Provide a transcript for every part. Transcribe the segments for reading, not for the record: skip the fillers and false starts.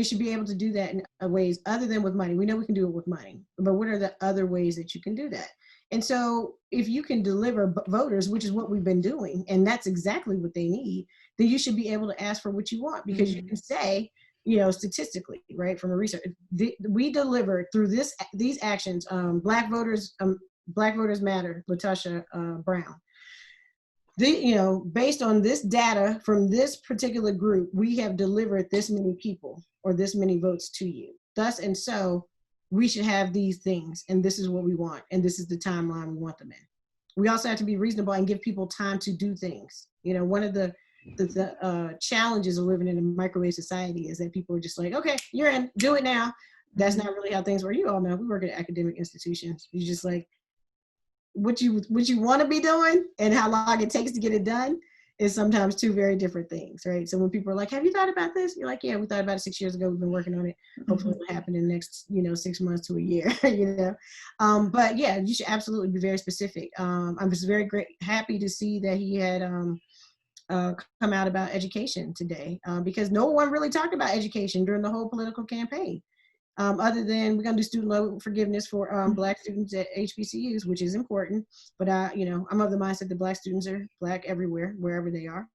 you should be able to do that in ways other than with money. We know we can do it with money, but what are the other ways that you can do that? And so if you can deliver voters, which is what we've been doing, and that's exactly what they need, then you should be able to ask for what you want, because you can say, you know, statistically, right, from a research, we deliver through these actions, Black Voters Matter, LaTosha Brown. You know, based on this data from this particular group, we have delivered this many people or this many votes to you. Thus and so, we should have these things, and this is what we want, and this is the timeline we want them in. We also have to be reasonable and give people time to do things. You know, one of the challenges of living in a microwave society is that people are just like, okay, you're in, do it now. That's not really how things work. You all know, we work at academic institutions. You just like, what you want to be doing and how long it takes to get it done is sometimes two very different things, right? So when people are like, have you thought about this? You're like, yeah, we thought about it 6 years ago. We've been working on it. Hopefully it'll happen in the next, 6 months to a year, But yeah, you should absolutely be very specific. I'm just very happy to see that he had come out about education today, because no one really talked about education during the whole political campaign. Other than we're going to do student loan forgiveness for Black students at HBCUs, which is important. But I'm of the mindset that Black students are Black everywhere, wherever they are.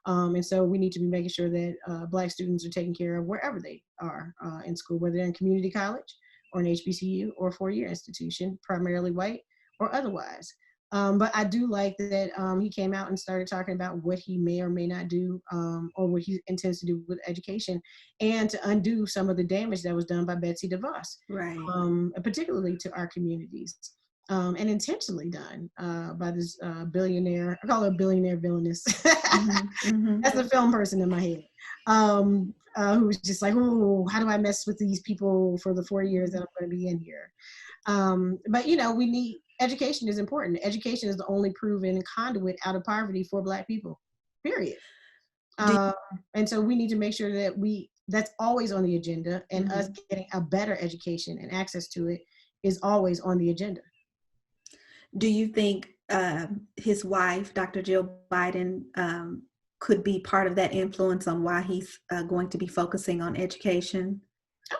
And so we need to be making sure that Black students are taken care of wherever they are in school, whether they're in community college or an HBCU or a four-year institution, primarily white or otherwise. But I do like that he came out and started talking about what he may or may not do, or what he intends to do with education, and to undo some of the damage that was done by Betsy DeVos, right? Particularly to our communities, and intentionally done by this billionaire. I call her billionaire villainous. That's the film person in my head, who's just like, oh, how do I mess with these people for the 4 years that I'm going to be in here? But we need. Education is important. Education is the only proven conduit out of poverty for Black people, period. And so we need to make sure that that's always on the agenda, and us getting a better education and access to it is always on the agenda. Do you think his wife, Dr. Jill Biden, could be part of that influence on why he's going to be focusing on education?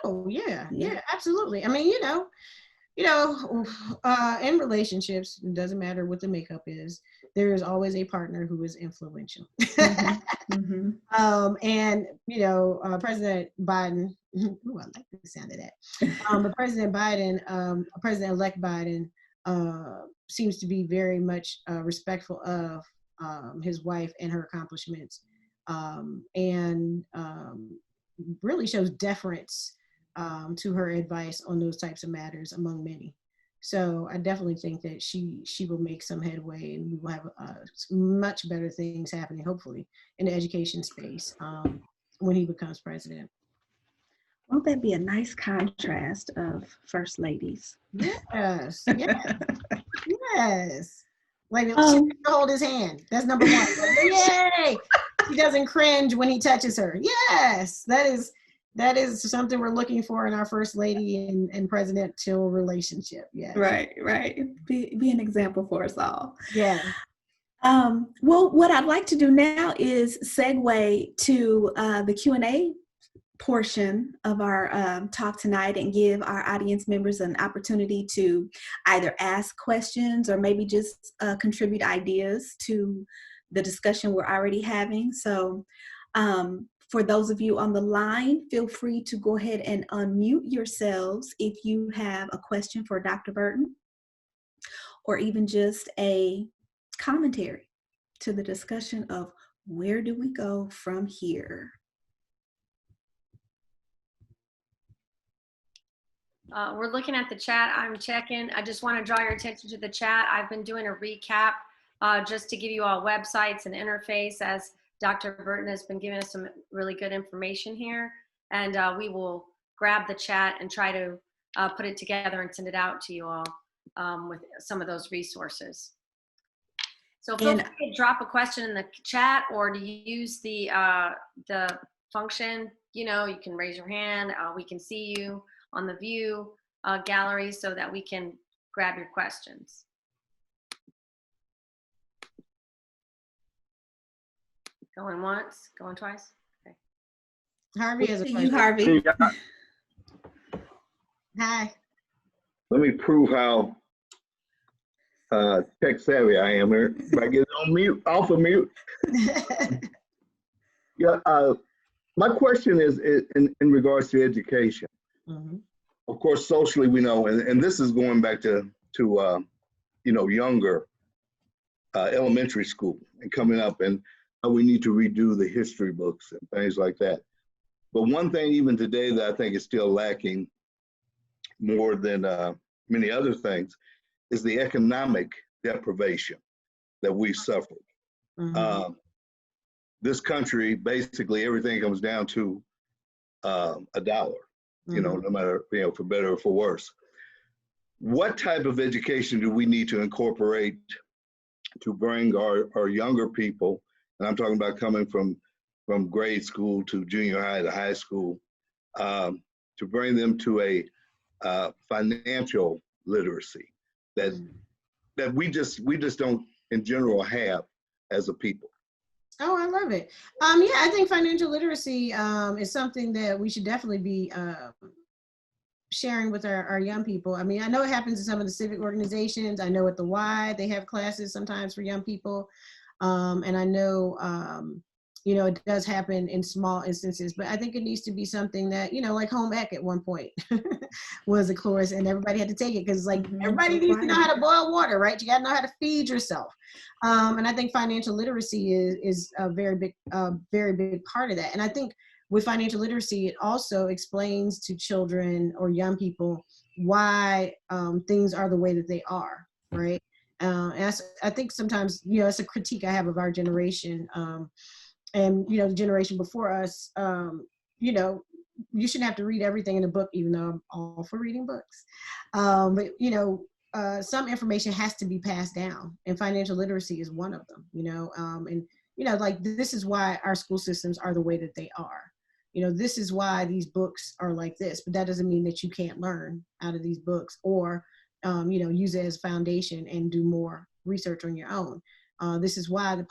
Oh, yeah, absolutely. I mean, in relationships, it doesn't matter what the makeup is, there is always a partner who is influential. And President Biden, ooh, I like the sound of that. But President Biden, President-elect Biden, seems to be very much respectful of his wife and her accomplishments, and really shows deference to her advice on those types of matters, among many. So I definitely think that she will make some headway, and we will have much better things happening, hopefully, in the education space when he becomes president. Won't that be a nice contrast of first ladies? Yes, yes, yes. Like, she hold his hand. That's number one. Like, yay! She doesn't cringe when he touches her. Yes, that is something we're looking for in our first lady and presidential relationship. Yeah. Right. Be an example for us all. Yeah. Well, what I'd like to do now is segue to the Q&A portion of our talk tonight, and give our audience members an opportunity to either ask questions or maybe just contribute ideas to the discussion we're already having. So for those of you on the line, feel free to go ahead and unmute yourselves if you have a question for Dr. Burton, or even just a commentary to the discussion of where do we go from here. We're looking at the chat. I'm checking. I just want to draw your attention to the chat. I've been doing a recap just to give you all websites and interface, as Dr. Burton has been giving us some really good information here. And we will grab the chat and try to put it together and send it out to you all with some of those resources. So feel free to drop a question in the chat, or to use the function. You can raise your hand. We can see you on the view gallery so that we can grab your questions. Going once, going twice. Okay. Harvey has a To question. you, Harvey. Hi. Let me prove how tech savvy I am here. If I get on mute, off of mute. Yeah, my question is in regards to education. Mhm. Of course, socially we know, and this is going back to younger elementary school and coming up, and how we need to redo the history books and things like that. But one thing even today that I think is still lacking more than many other things is the economic deprivation that we suffered. Mhm. This country, basically everything comes down to a dollar, Mhm. no matter, for better or for worse. What type of education do we need to incorporate to bring our younger people, and I'm talking about coming from grade school to junior high to high school, to bring them to a financial literacy that we just don't in general have as a people? Oh, I love it. Yeah, I think financial literacy is something that we should definitely be sharing with our young people. I mean, I know it happens in some of the civic organizations. I know at the Y, they have classes sometimes for young people. And I know, it does happen in small instances, but I think it needs to be something that, like home ec at one point was a course and everybody had to take it because like everybody needs to know how to boil water, right? You got to know how to feed yourself. And I think financial literacy is a very big part of that. And I think with financial literacy, it also explains to children or young people why things are the way that they are, right? And I think sometimes, it's a critique I have of our generation. And the generation before us, you shouldn't have to read everything in a book, even though I'm all for reading books. But some information has to be passed down, and financial literacy is one of them. Like this is why our school systems are the way that they are. This is why these books are like this, but that doesn't mean that you can't learn out of these books or use it as foundation and do more research on your own. This is why the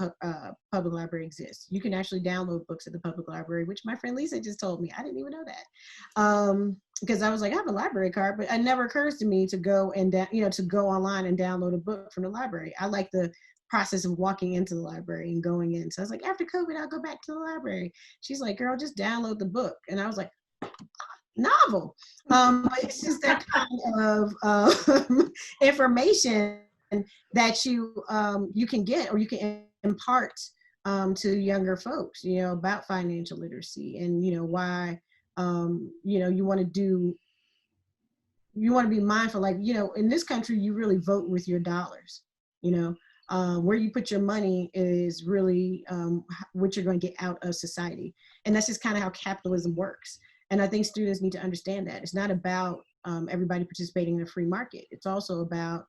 public library exists. You can actually download books at the public library, which my friend Lisa just told me. I didn't even know that. Because I was like, I have a library card, but it never occurs to me to go and, to go online and download a book from the library. I like the process of walking into the library and going in. So I was like, after COVID, I'll go back to the library. She's like, girl, just download the book. And I was like, novel. But it's just that kind of information that you can get or you can impart to younger folks, about financial literacy and why you want to be mindful. Like in this country, you really vote with your dollars. Where you put your money is really what you're going to get out of society, and that's just kind of how capitalism works. And I think students need to understand that it's not about everybody participating in a free market. It's also about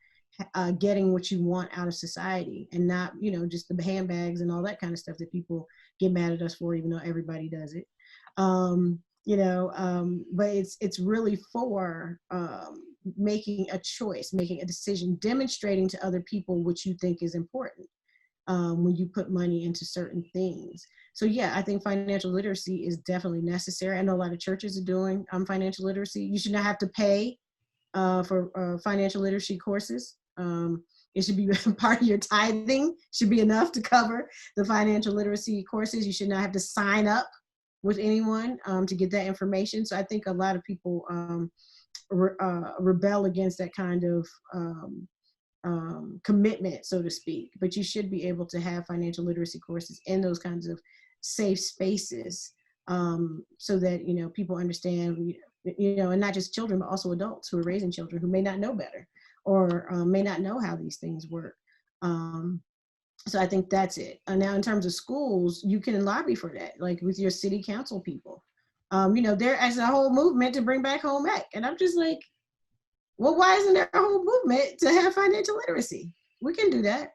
getting what you want out of society and not, just the handbags and all that kind of stuff that people get mad at us for, even though everybody does it. But it's really for making a choice, making a decision, demonstrating to other people what you think is important when you put money into certain things. So yeah, I think financial literacy is definitely necessary. I know a lot of churches are doing financial literacy. You should not have to pay for financial literacy courses. It should be part of your tithing, should be enough to cover the financial literacy courses. You should not have to sign up with anyone to get that information. So I think a lot of people rebel against that kind of commitment, so to speak. But you should be able to have financial literacy courses in those kinds of safe spaces so that, people understand, and not just children, but also adults who are raising children who may not know better or may not know how these things work. So I think that's it. Now, in terms of schools, you can lobby for that, like with your city council people. There is a whole movement to bring back home ec. And I'm just like, well, why isn't there a whole movement to have financial literacy? We can do that.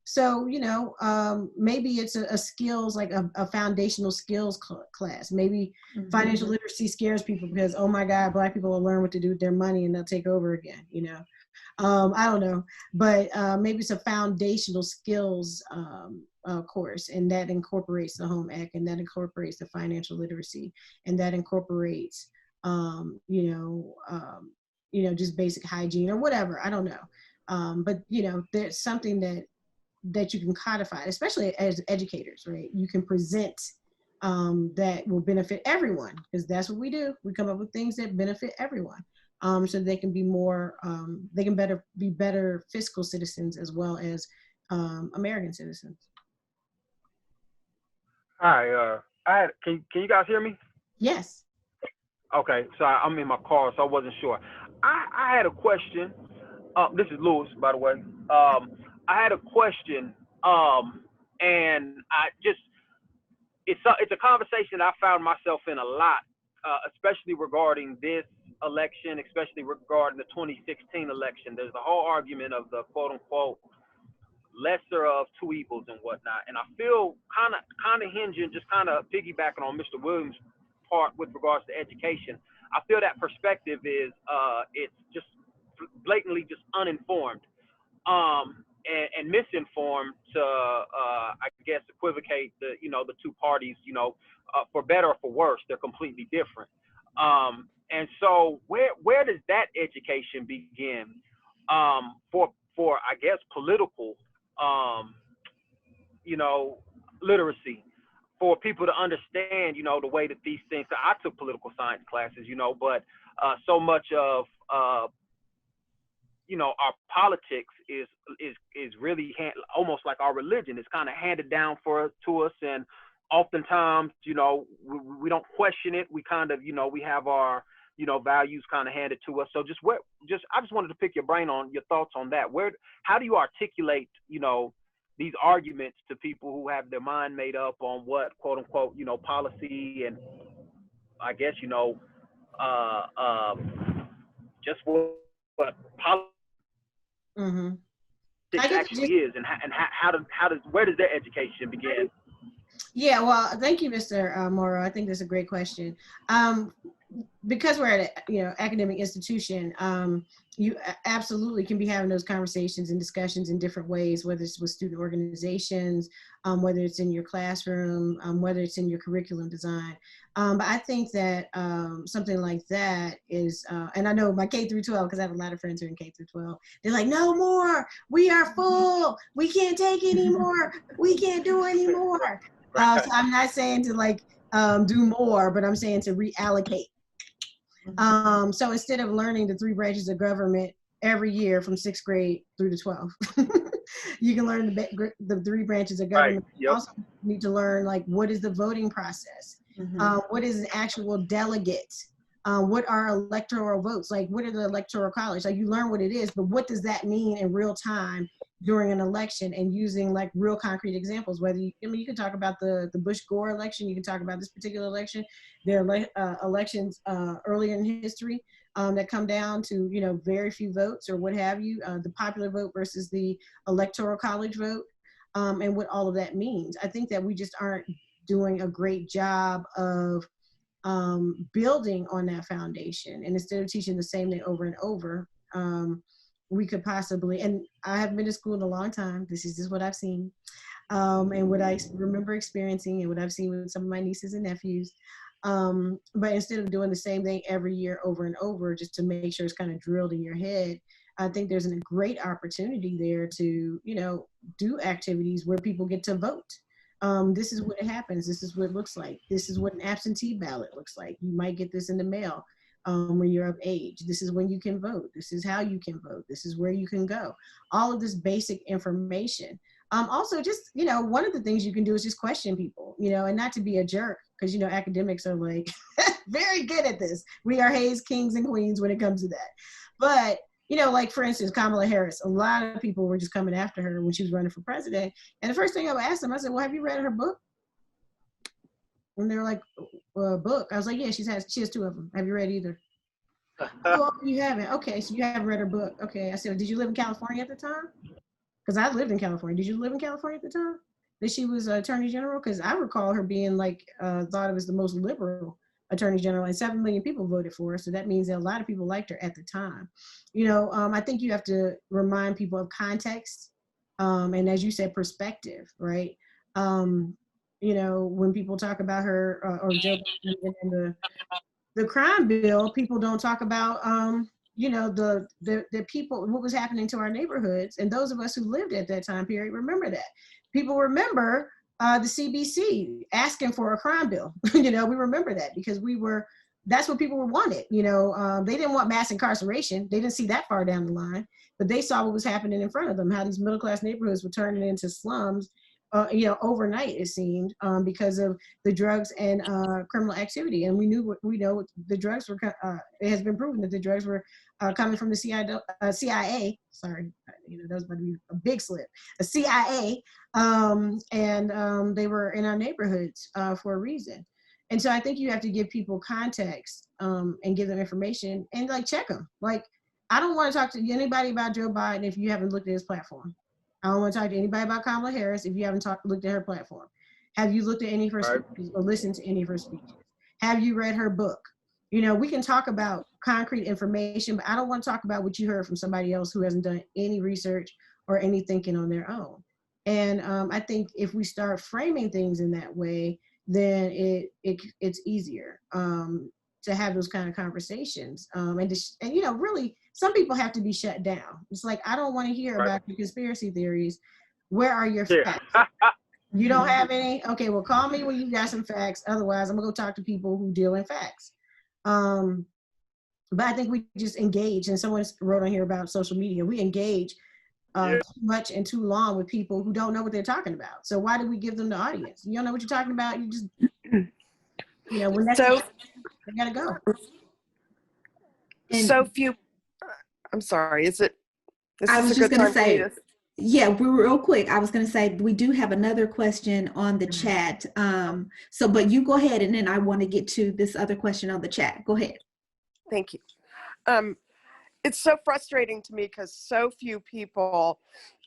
So, maybe it's a skills, like a foundational skills class. Maybe financial literacy scares people because, oh my God, Black people will learn what to do with their money and they'll take over again, I don't know, but maybe it's a foundational skills course, and that incorporates the Home Ec, and that incorporates the financial literacy, and that incorporates, just basic hygiene or whatever. I don't know. But, there's something that you can codify, especially as educators, right? You can present that will benefit everyone, because that's what we do. We come up with things that benefit everyone. So they can be more, they can be better fiscal citizens as well as American citizens. Hi, can you guys hear me? Yes. Okay, so I'm in my car, so I wasn't sure. I had a question. This is Lewis, by the way. I had a question, and it's a conversation I found myself in a lot, especially regarding this election, especially regarding the 2016 election. There's the whole argument of the quote unquote lesser of two evils and whatnot. And I feel kind of hinging, just kind of piggybacking on Mr. Williams' part with regards to education. I feel that perspective is it's just blatantly just uninformed and misinformed to I guess equivocate the two parties, for better or for worse. They're completely different. And so where does that education begin for I guess political literacy, for people to understand, the way that these things. I took political science classes, but so much of our politics is really almost like our religion. It's kind of handed down to us, and oftentimes, we don't question it. We kind of, we have our, values kind of handed to us. So I just wanted to pick your brain on your thoughts on that. How do you articulate, these arguments to people who have their mind made up on what, quote unquote, policy and I guess, just what policy actually is, and where does their education begin? Yeah, well, thank you, Mr. Morrow. I think that's a great question. Because we're at a academic institution, you absolutely can be having those conversations and discussions in different ways, whether it's with student organizations, whether it's in your classroom, whether it's in your curriculum design. But I think that something like that is, and I know my K through 12, because I have a lot of friends who are in K through 12, they're like, no more, we are full, we can't take anymore, we can't do anymore. So I'm not saying to do more, but I'm saying to reallocate. So instead of learning the 3 branches of government every year from 6th grade through to 12th, you can learn the 3 branches of government. Right. Yep. You also need to learn, what is the voting process? What is an actual delegate? What are electoral votes? What are the electoral college? You learn what it is, but what does that mean in real time during an election, and using real concrete examples? Whether you can talk about the Bush-Gore election, you can talk about this particular election. There are elections earlier in history that come down to very few votes or what have you, the popular vote versus the electoral college vote, and what all of that means. I think that we just aren't doing a great job of building on that foundation, and instead of teaching the same thing over and over, we could possibly, and I haven't been to school in a long time, this is just what I've seen, and what I remember experiencing, and what I've seen with some of my nieces and nephews, but instead of doing the same thing every year over and over, just to make sure it's kind of drilled in your head, I think there's a great opportunity there to do activities where people get to vote. This is what it happens. This is what it looks like. This is what an absentee ballot looks like. You might get this in the mail when you're of age. This is when you can vote. This is how you can vote. This is where you can go. All of this basic information. Also, just, one of the things you can do is just question people, and not to be a jerk, because, academics are very good at this. We are Hayes kings and queens when it comes to that. But, for instance, Kamala Harris, a lot of people were just coming after her when she was running for president. And the first thing I would ask them, I said, well, have you read her book? And they were like, book? I was like, yeah, she has 2 of them. Have you read either? Oh, you haven't? Okay, so you haven't read her book. Okay, I said, did you live in California at the time? because I lived in California. Did you live in California at the time that she was Attorney General? Because I recall her being like, thought it was the most liberal Attorney General, and 7 million people voted for her. So that means that a lot of people liked her at the time. You know, I think you have to remind people of context. And as you said, perspective, right? You know, when people talk about her or Joe Biden and the crime bill, people don't talk about, you know, the people, what was happening to our neighborhoods. And those of us who lived at that time period remember that. People remember the CBC asking for a crime bill. You know, we remember that because that's what people wanted. You know, they didn't want mass incarceration. They didn't see that far down the line, but they saw what was happening in front of them, how these middle-class neighborhoods were turning into slums, you know, overnight, it seemed, because of the drugs and criminal activity. And we know the drugs were, it has been proven that the drugs were coming from the CIA, sorry, you know, that was about to be a big slip, the CIA, and they were in our neighborhoods for a reason. And so I think you have to give people context and give them information and like check them. Like, I don't want to talk to anybody about Joe Biden if you haven't looked at his platform. I don't want to talk to anybody about Kamala Harris if you haven't looked at her platform. Have you looked at any of her speeches or listened to any of her speeches? Have you read her book? You know, we can talk about concrete information, but I don't want to talk about what you heard from somebody else who hasn't done any research or any thinking on their own. And I think if we start framing things in that way, then it's easier to have those kind of conversations. And you know, really, some people have to be shut down. It's like, I don't want to hear about your conspiracy theories. Where are your facts? You don't have any? Okay, well, call me when you got some facts. Otherwise, I'm gonna go talk to people who deal in facts. But I think we just engage, and someone wrote on here about social media. We engage too much and too long with people who don't know what they're talking about. So why do we give them the audience? You don't know what you're talking about. You just, you know, when that's they gotta go. And So few. I'm sorry. I was just going to say, yeah, real quick. I was going to say we do have another question on the chat. So, but you go ahead, and then I want to get to this other question on the chat. Go ahead. Thank you. It's so frustrating to me because so few people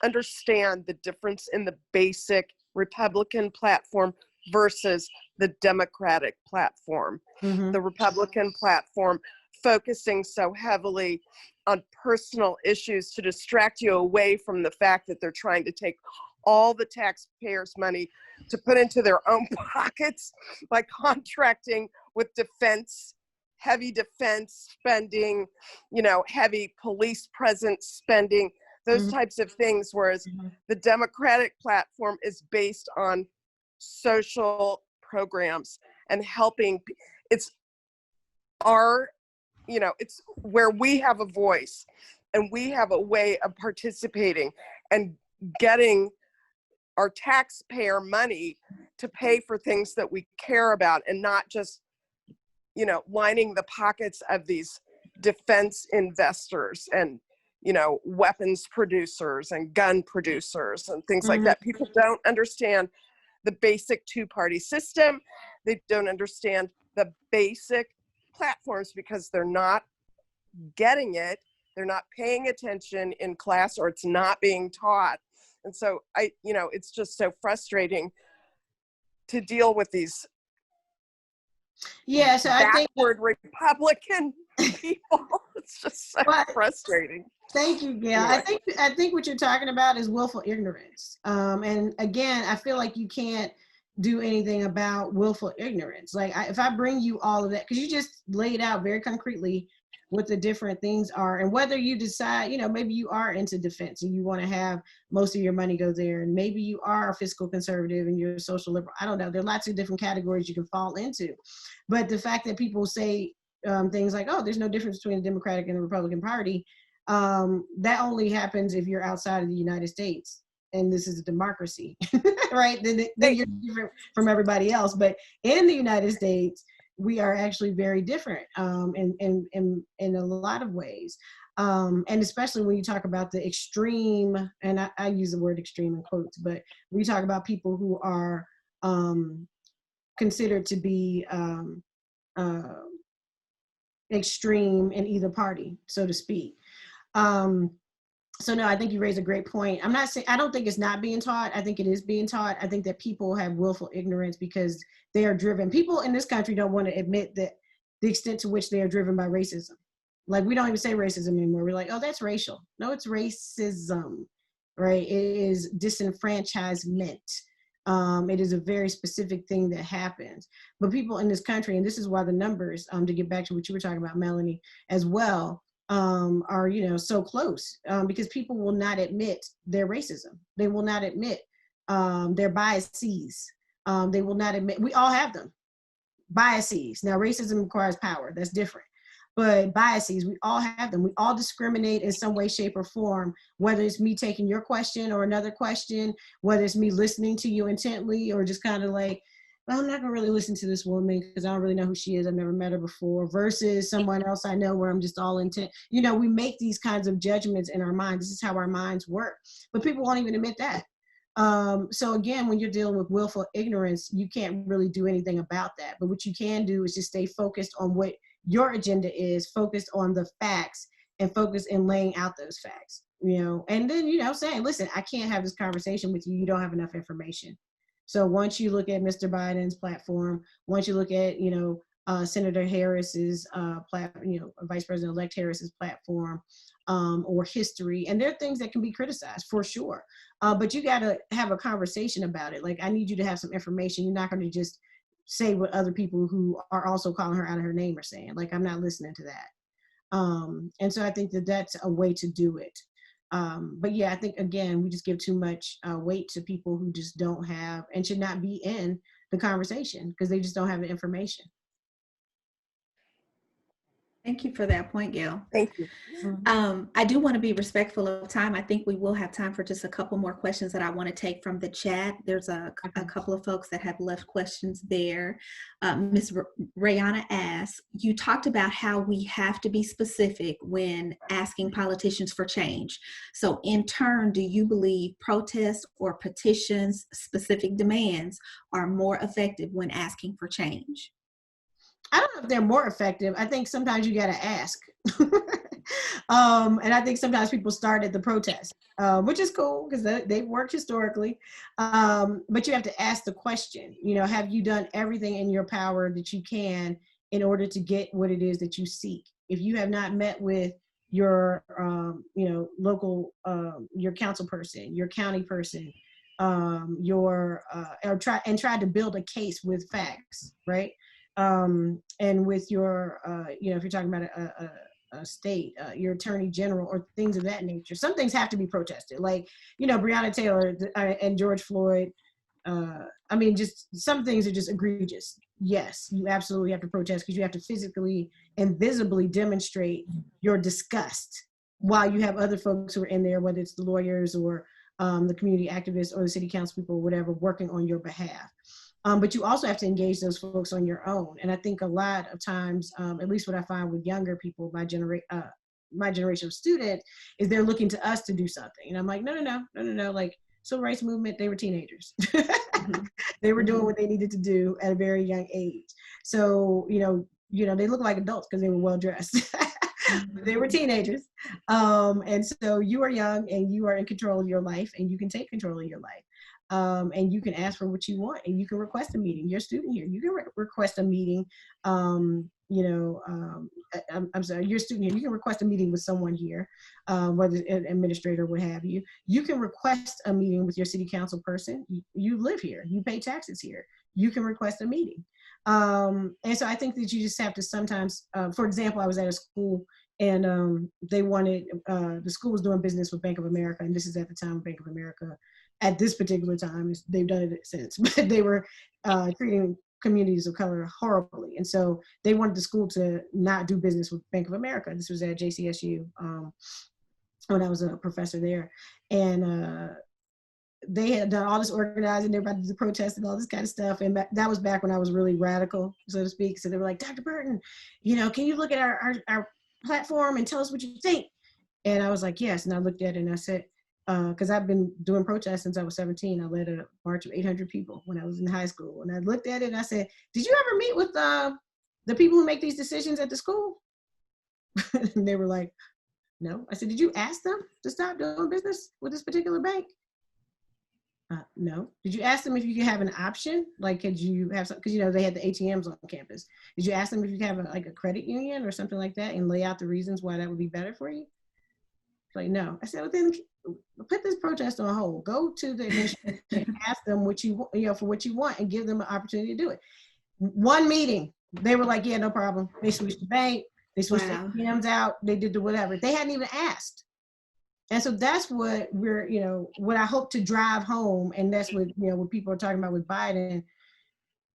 understand the difference in the basic Republican platform versus the Democratic platform. Mm-hmm. The Republican platform focusing so heavily on personal issues to distract you away from the fact that they're trying to take all the taxpayers' money to put into their own pockets by contracting with defense, heavy defense spending, you know, heavy police presence spending, those types of things. Whereas the Democratic platform is based on social programs and helping. It's our, you know, it's where we have a voice and we have a way of participating and getting our taxpayer money to pay for things that we care about, and not just, you know, lining the pockets of these defense investors and, you know, weapons producers and gun producers and things like that. People don't understand the basic two-party system. They don't understand the basic platforms because they're not getting it. They're not paying attention in class, or it's not being taught. And so you know, it's just so frustrating to deal with these so I think Republican people. It's just so frustrating. Thank you, Gail. Anyway. I think what you're talking about is willful ignorance. And again, I feel like you can't do anything about willful ignorance. Like if I bring you all of that, because you just laid out very concretely what the different things are, and whether you decide, you know, maybe you are into defense and you want to have most of your money go there, and maybe you are a fiscal conservative and you're a social liberal. I don't know. There are lots of different categories you can fall into. But the fact that people say things like, oh, there's no difference between the Democratic and the Republican Party, that only happens if you're outside of the United States and this is a democracy, right? Then you're different from everybody else. But in the United States, we are actually very different in a lot of ways. And especially when you talk about the extreme, and I use the word extreme in quotes, but we talk about people who are considered to be extreme in either party, so to speak. So no, I think you raised a great point. I'm not saying, I don't think it's not being taught. I think it is being taught. I think that people have willful ignorance because they are driven. People in this country don't want to admit that the extent to which they are driven by racism. Like, we don't even say racism anymore. We're like, oh, that's racial. No, it's racism, right? It is disenfranchisement. It is a very specific thing that happens. But people in this country, and this is why the numbers, to get back to what you were talking about, Melanie, as well, are, you know, so close, because people will not admit their racism. They will not admit their biases. They will not admit, we all have them, biases. Now, racism requires power. That's different. But biases, we all have them. We all discriminate in some way, shape, or form, whether it's me taking your question or another question, whether it's me listening to you intently or just kind of like, well, I'm not gonna really listen to this woman because I don't really know who she is. I've never met her before, versus someone else I know where I'm just all intent. You know, we make these kinds of judgments in our minds. This is how our minds work. But people won't even admit that. So again, when you're dealing with willful ignorance, you can't really do anything about that. But what you can do is just stay focused on what your agenda is, focused on the facts, and focus in laying out those facts, you know, and then, you know, saying, listen, I can't have this conversation with you. You don't have enough information. So once you look at Mr. Biden's platform, once you look at, you know, Senator Harris's you know, Vice President-elect Harris's platform, or history, and there are things that can be criticized for sure. But you got to have a conversation about it. Like, I need you to have some information. You're not going to just say what other people who are also calling her out of her name are saying. Like, I'm not listening to that. And so I think that that's a way to do it. But yeah, I think, again, we just give too much weight to people who just don't have and should not be in the conversation because they just don't have the information. Thank you for that point, Gail. Thank you. I do want to be respectful of time. I think we will have time for just a couple more questions that I want to take from the chat. There's a couple of folks that have left questions there. Ms. Rayana asks, you talked about how we have to be specific when asking politicians for change. So in turn, do you believe protests or petitions, specific demands are more effective when asking for change? I don't know if they're more effective. I think sometimes you got to ask. And I think sometimes people start at the protest, which is cool because they've worked historically. But you have to ask the question, you know, have you done everything in your power that you can in order to get what it is that you seek? If you have not met with your, you know, local, your council person, your county person, tried to build a case with facts, right? And with your, you know, if you're talking about a state, your attorney general or things of that nature, some things have to be protested. Like, you know, Breonna Taylor and George Floyd. I mean, just some things are just egregious. Yes, you absolutely have to protest because you have to physically and visibly demonstrate your disgust while you have other folks who are in there, whether it's the lawyers or the community activists or the city council people or whatever, working on your behalf. But you also have to engage those folks on your own. And I think a lot of times, at least what I find with younger people, my generation of student, is they're looking to us to do something. And I'm like, no. Like, civil rights movement, they were teenagers. They were doing what they needed to do at a very young age. So, you know, they look like adults because they were well dressed. They were teenagers. And so you are young and you are in control of your life and you can take control of your life. And you can ask for what you want and you can request a meeting. You're a student here. You can request a meeting. I'm sorry, you're a student here. You can request a meeting with someone here, whether an administrator, what have you. You can request a meeting with your city council person. You live here. You pay taxes here. You can request a meeting. And so I think that you just have to sometimes, for example, I was at a school and they wanted, the school was doing business with Bank of America, and this is at the time Bank of America. At this particular time, they've done it since, but they were treating communities of color horribly. And so they wanted the school to not do business with Bank of America. This was at JCSU when I was a professor there. And they had done all this organizing, they were about to do protests and all this kind of stuff. And that was back when I was really radical, so to speak. So they were like, Dr. Burton, you know, can you look at our platform and tell us what you think? And I was like, yes. And I looked at it and I said, because I've been doing protests since I was 17. I led a march of 800 people when I was in high school. And I looked at it and I said, did you ever meet with the people who make these decisions at the school? And they were like, No. I said, did you ask them to stop doing business with this particular bank? No. Did you ask them if you could have an option? Like, could you have some, because, you know, they had the ATMs on campus. Did you ask them if you could have like a credit union or something like that and lay out the reasons why that would be better for you? Like, no. I said, well, then put this protest on hold. Go to the administration and ask them what you know, for what you want, and give them an opportunity to do it. One meeting, they were like, yeah, no problem. They switched the bank. They switched the ATMs out. They did the whatever. They hadn't even asked. And so that's what we're, you know, what I hope to drive home. And that's what, you know, what people are talking about with Biden.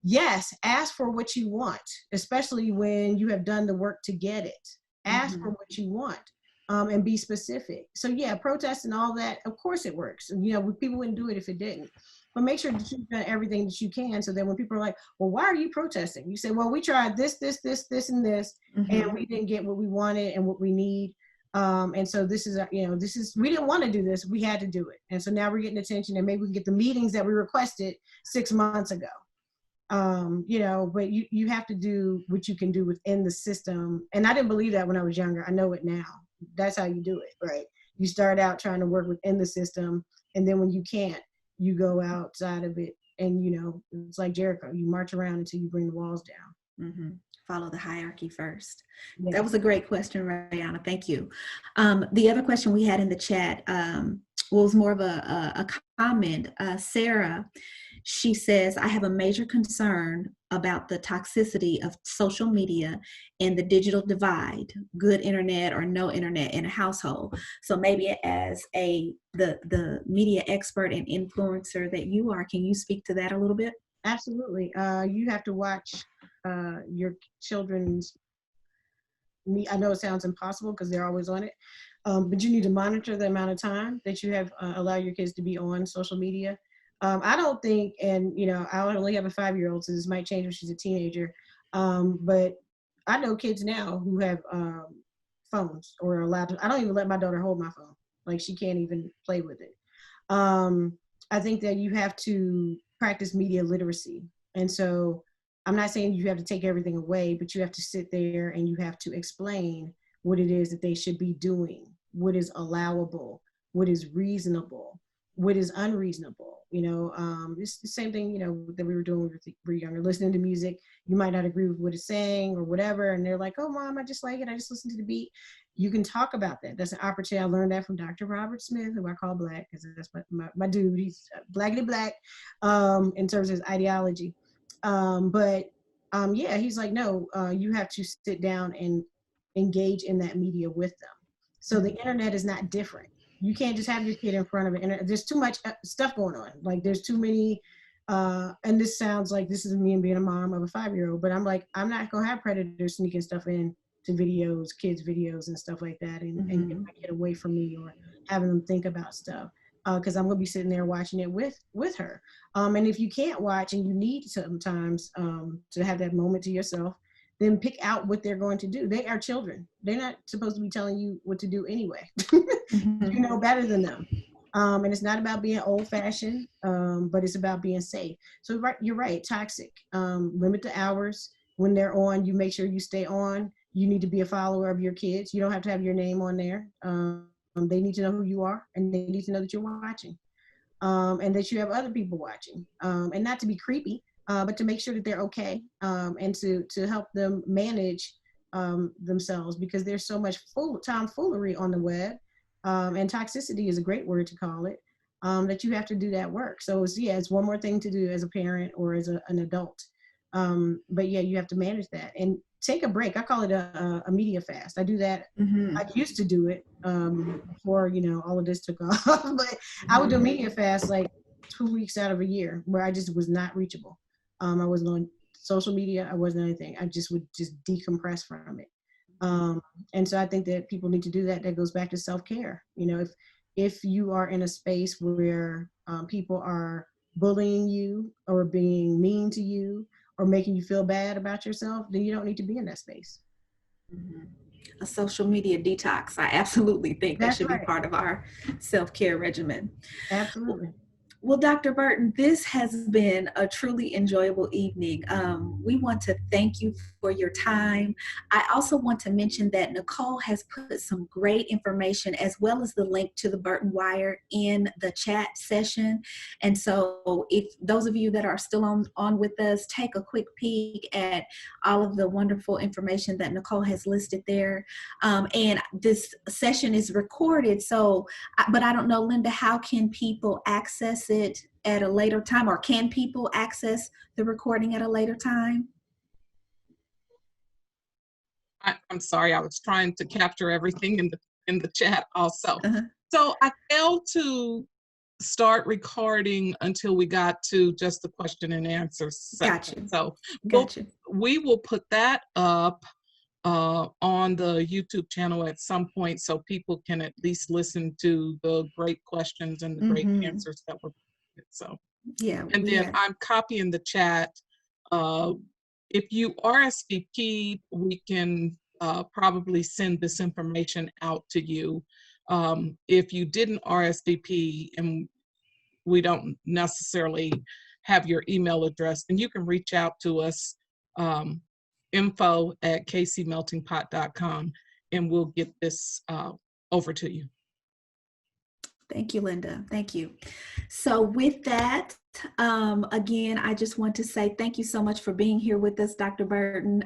Yes, ask for what you want, especially when you have done the work to get it. Ask for what you want, and be specific. So yeah, protest and all that, of course it works. You know, people wouldn't do it if it didn't. But make sure that you've done everything that you can, so that when people are like, well, why are you protesting? You say, well, we tried this, and this, and we didn't get what we wanted and what we need. And so this is, you know, we didn't want to do this. We had to do it. And so now we're getting attention, and maybe we can get the meetings that we requested 6 months ago. You know, but you have to do what you can do within the system. And I didn't believe that when I was younger. I know it now. That's how you do it, right? You start out trying to work within the system, and then when you can't, you go outside of it. And, you know, it's like Jericho. You march around until you bring the walls down. Follow the hierarchy first. Yeah. That was a great question, Rihanna. Thank you. The other question we had in the chat was more of a comment. Sarah, she says, I have a major concern about the toxicity of social media and the digital divide, good internet or no internet in a household. So maybe as the media expert and influencer that you are, can you speak to that a little bit? Absolutely. You have to watch your children's, I know it sounds impossible because they're always on it, but you need to monitor the amount of time that you have allow your kids to be on social media. I don't think, and you know, I only have a 5-year-old, so this might change when she's a teenager, but I know kids now who have phones or are allowed to. I don't even let my daughter hold my phone. Like, she can't even play with it. I think that you have to practice media literacy. And so I'm not saying you have to take everything away, but you have to sit there and you have to explain what it is that they should be doing, what is allowable, what is reasonable, what is unreasonable. You know, it's the same thing, you know, that we were doing when we were younger, listening to music. You might not agree with what it's saying or whatever, and they're like, oh, Mom, I just like it. I just listen to the beat. You can talk about that. That's an opportunity. I learned that from Dr. Robert Smith, who I call Black, because that's my dude. He's blackity black in terms of his ideology. Yeah, he's like, no, you have to sit down and engage in that media with them. So the internet is not different. You can't just have your kid in front of it. And there's too much stuff going on. Like, there's too many, and this sounds like this is me and being a mom of a 5-year-old, but I'm like, I'm not going to have predators sneaking stuff in to videos, kids' videos and stuff like that, and get my kid away from me or having them think about stuff. Because I'm going to be sitting there watching it with her. And if you can't watch and you need sometimes to have that moment to yourself, then pick out what they're going to do. They are children. They're not supposed to be telling you what to do anyway. You know better than them. And it's not about being old fashioned, but it's about being safe. So you're right, toxic. Limit the hours. When they're on, you make sure you stay on. You need to be a follower of your kids. You don't have to have your name on there. They need to know who you are, and they need to know that you're watching, and that you have other people watching, and not to be creepy, but to make sure that they're okay, and to help them manage themselves, because there's so much tomfoolery on the web, and toxicity is a great word to call it, that you have to do that work. So it's one more thing to do as a parent or as an adult. But yeah, you have to manage that and take a break. I call it a media fast. I do that. I used to do it before, you know, all of this took off, but I would do a media fast like 2 weeks out of a year where I just was not reachable. I wasn't on social media. I wasn't anything. I just would just decompress from it. And so I think that people need to do that. That goes back to self-care. You know, if you are in a space where people are bullying you or being mean to you or making you feel bad about yourself, then you don't need to be in that space. A social media detox. I absolutely think that That's should right. be part of our self-care regimen. Absolutely. Well, Dr. Burton, this has been a truly enjoyable evening. We want to thank you for your time. I also want to mention that Nicole has put some great information as well as the link to the Burton Wire in the chat session. And so if those of you that are still on with us, take a quick peek at all of the wonderful information that Nicole has listed there. And this session is recorded. So, but I don't know, Linda, how can people access it at a later time, or can people access the recording at a later time? I'm sorry, I was trying to capture everything in the chat also. Uh-huh. So I failed to start recording until we got to just the question and answer section. Gotcha. So Gotcha. we will put that up on the YouTube channel at some point, so people can at least listen to the great questions and the great answers that were provided. So yeah, and then I'm copying the chat. If you RSVP, we can probably send this information out to you. If you didn't RSVP and we don't necessarily have your email address, then you can reach out to us, info@kcmeltingpot.com, and we'll get this over to you. Thank you, Linda. Thank you. So with that, again, I just want to say thank you so much for being here with us, Dr. Burton.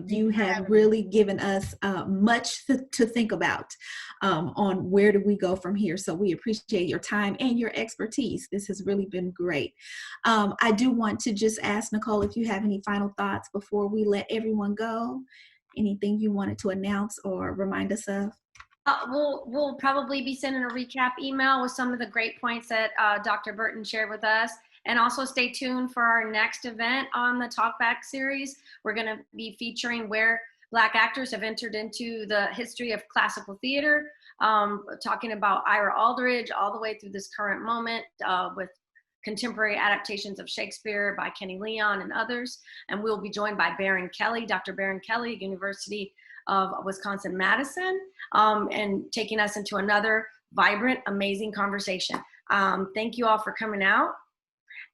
You have really given us much to think about on where do we go from here. So we appreciate your time and your expertise. This has really been great. I do want to just ask Nicole if you have any final thoughts before we let everyone go. Anything you wanted to announce or remind us of? We'll probably be sending a recap email with some of the great points that Dr. Burton shared with us. And also stay tuned for our next event on the Talkback series. We're going to be featuring where Black actors have entered into the history of classical theater, talking about Ira Aldridge all the way through this current moment with contemporary adaptations of Shakespeare by Kenny Leon and others. And we'll be joined by Baron Kelly, Dr. Baron Kelly, University of Wisconsin-Madison, and taking us into another vibrant, amazing conversation. Thank you all for coming out,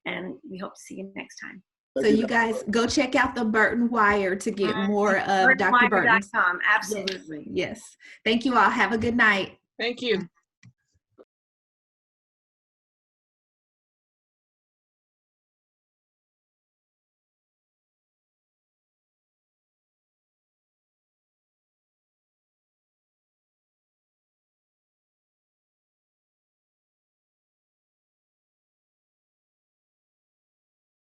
and we hope to see you next time. So you guys go check out the Burton Wire to get more of Dr. Burton. BurtonWire.com, absolutely. Yes. Thank you all. Have a good night. Thank you.